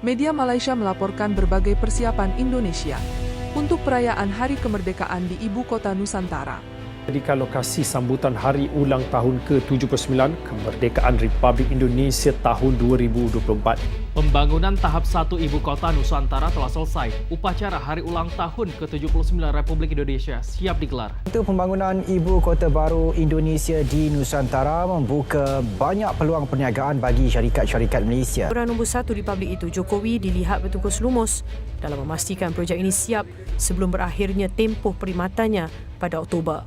Media Malaysia melaporkan berbagai persiapan Indonesia untuk perayaan Hari Kemerdekaan di Ibu Kota Nusantara. Jadikan lokasi sambutan Hari Ulang Tahun ke-79 Kemerdekaan Republik Indonesia tahun 2024. Pembangunan tahap 1 Ibu Kota Nusantara telah selesai. Upacara Hari Ulang Tahun ke-79 Republik Indonesia siap digelar. Untuk pembangunan Ibu Kota Baru Indonesia di Nusantara membuka banyak peluang perniagaan bagi syarikat-syarikat Malaysia. Orang nombor 1 Republik itu, Jokowi, dilihat bertungkus lumus dalam memastikan projek ini siap sebelum berakhirnya tempoh perkhidmatannya pada Oktober.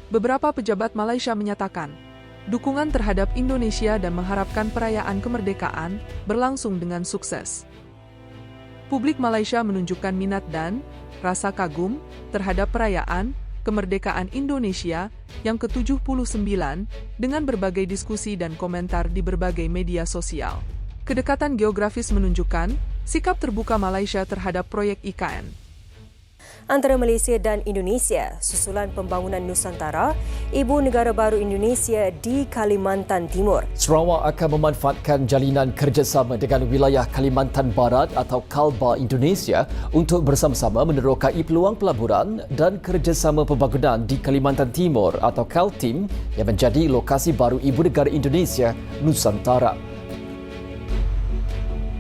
Beberapa pejabat Malaysia menyatakan dukungan terhadap Indonesia dan mengharapkan perayaan kemerdekaan berlangsung dengan sukses. Publik Malaysia menunjukkan minat dan rasa kagum terhadap perayaan kemerdekaan Indonesia yang ke-79 dengan berbagai diskusi dan komentar di berbagai media sosial. Kedekatan geografis menunjukkan sikap terbuka Malaysia terhadap proyek IKN. Antara Malaysia dan Indonesia, susulan pembangunan Nusantara, Ibu Negara Baru Indonesia di Kalimantan Timur. Sarawak akan memanfaatkan jalinan kerjasama dengan wilayah Kalimantan Barat atau KALBA Indonesia untuk bersama-sama menerokai peluang pelaburan dan kerjasama pembangunan di Kalimantan Timur atau KALTIM yang menjadi lokasi baru Ibu Negara Indonesia Nusantara.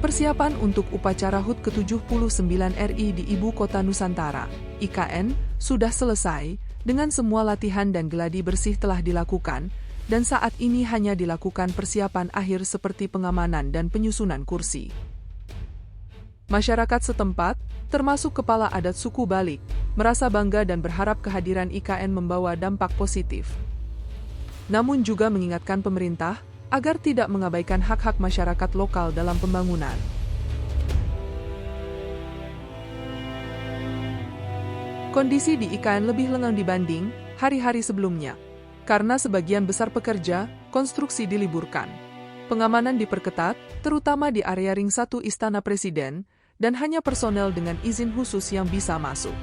Persiapan untuk upacara HUT ke-79 RI di Ibu Kota Nusantara, IKN, sudah selesai, dengan semua latihan dan geladi bersih telah dilakukan, dan saat ini hanya dilakukan persiapan akhir seperti pengamanan dan penyusunan kursi. Masyarakat setempat, termasuk kepala adat suku Balik, merasa bangga dan berharap kehadiran IKN membawa dampak positif. Namun juga mengingatkan pemerintah, agar tidak mengabaikan hak-hak masyarakat lokal dalam pembangunan. Kondisi di IKN lebih lengang dibanding hari-hari sebelumnya, karena sebagian besar pekerja, konstruksi diliburkan. Pengamanan diperketat, terutama di area Ring 1 Istana Presiden, dan hanya personel dengan izin khusus yang bisa masuk.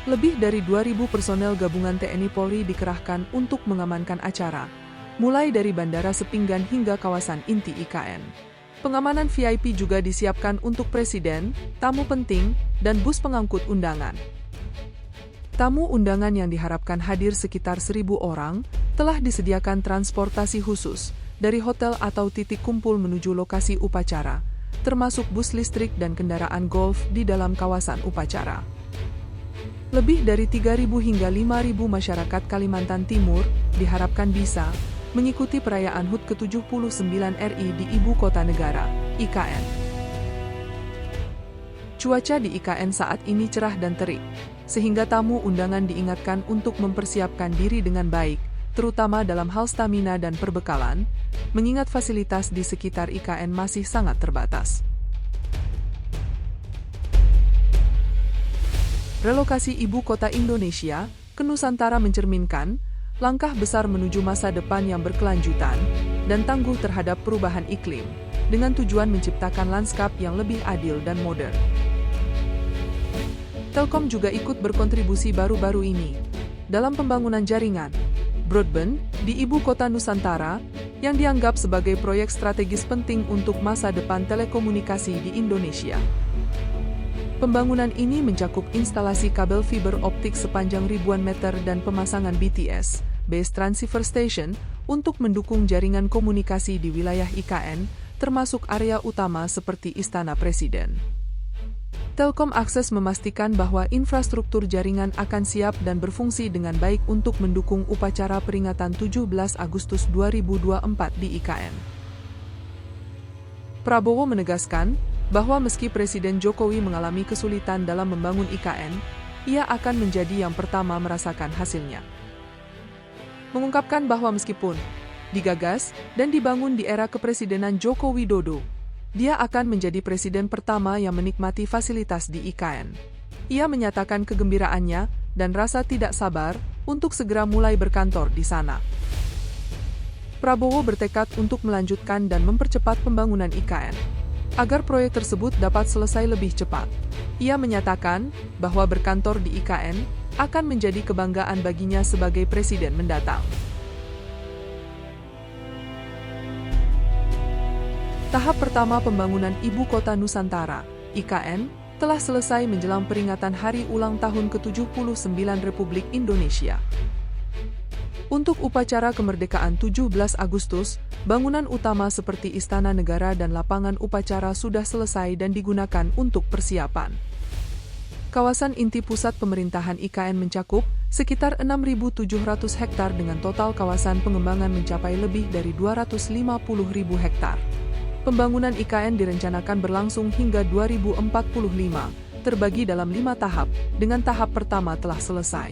Lebih dari 2.000 personel gabungan TNI Polri dikerahkan untuk mengamankan acara, mulai dari Bandara Sepinggan hingga kawasan inti IKN. Pengamanan VIP juga disiapkan untuk presiden, tamu penting, dan bus pengangkut undangan. Tamu undangan yang diharapkan hadir sekitar 1.000 orang, telah disediakan transportasi khusus, dari hotel atau titik kumpul menuju lokasi upacara, termasuk bus listrik dan kendaraan golf di dalam kawasan upacara. Lebih dari 3.000 hingga 5.000 masyarakat Kalimantan Timur diharapkan bisa mengikuti perayaan HUT ke-79 RI di Ibu Kota Negara, IKN. Cuaca di IKN saat ini cerah dan terik, sehingga tamu undangan diingatkan untuk mempersiapkan diri dengan baik, terutama dalam hal stamina dan perbekalan, mengingat fasilitas di sekitar IKN masih sangat terbatas. Relokasi Ibu Kota Indonesia ke Nusantara mencerminkan langkah besar menuju masa depan yang berkelanjutan dan tangguh terhadap perubahan iklim, dengan tujuan menciptakan lanskap yang lebih adil dan modern. Telkom juga ikut berkontribusi baru-baru ini dalam pembangunan jaringan broadband di Ibu Kota Nusantara yang dianggap sebagai proyek strategis penting untuk masa depan telekomunikasi di Indonesia. Pembangunan ini mencakup instalasi kabel fiber optik sepanjang ribuan meter dan pemasangan BTS, Base Transceiver Station, untuk mendukung jaringan komunikasi di wilayah IKN, termasuk area utama seperti Istana Presiden. Telkom Akses memastikan bahwa infrastruktur jaringan akan siap dan berfungsi dengan baik untuk mendukung upacara peringatan 17 Agustus 2024 di IKN. Prabowo menegaskan bahwa meski Presiden Jokowi mengalami kesulitan dalam membangun IKN, ia akan menjadi yang pertama merasakan hasilnya. Mengungkapkan bahwa meskipun digagas dan dibangun di era kepresidenan Joko Widodo, dia akan menjadi presiden pertama yang menikmati fasilitas di IKN. Ia menyatakan kegembiraannya dan rasa tidak sabar untuk segera mulai berkantor di sana. Prabowo bertekad untuk melanjutkan dan mempercepat pembangunan IKN, agar proyek tersebut dapat selesai lebih cepat. Ia menyatakan bahwa berkantor di IKN akan menjadi kebanggaan baginya sebagai presiden mendatang. Tahap pertama pembangunan Ibu Kota Nusantara, IKN, telah selesai menjelang peringatan Hari Ulang Tahun ke-79 Republik Indonesia. Untuk upacara kemerdekaan 17 Agustus, bangunan utama seperti Istana Negara dan lapangan upacara sudah selesai dan digunakan untuk persiapan. Kawasan inti pusat pemerintahan IKN mencakup sekitar 6.700 hektar dengan total kawasan pengembangan mencapai lebih dari 250.000 hektar. Pembangunan IKN direncanakan berlangsung hingga 2045, terbagi dalam 5 tahap, dengan tahap pertama telah selesai.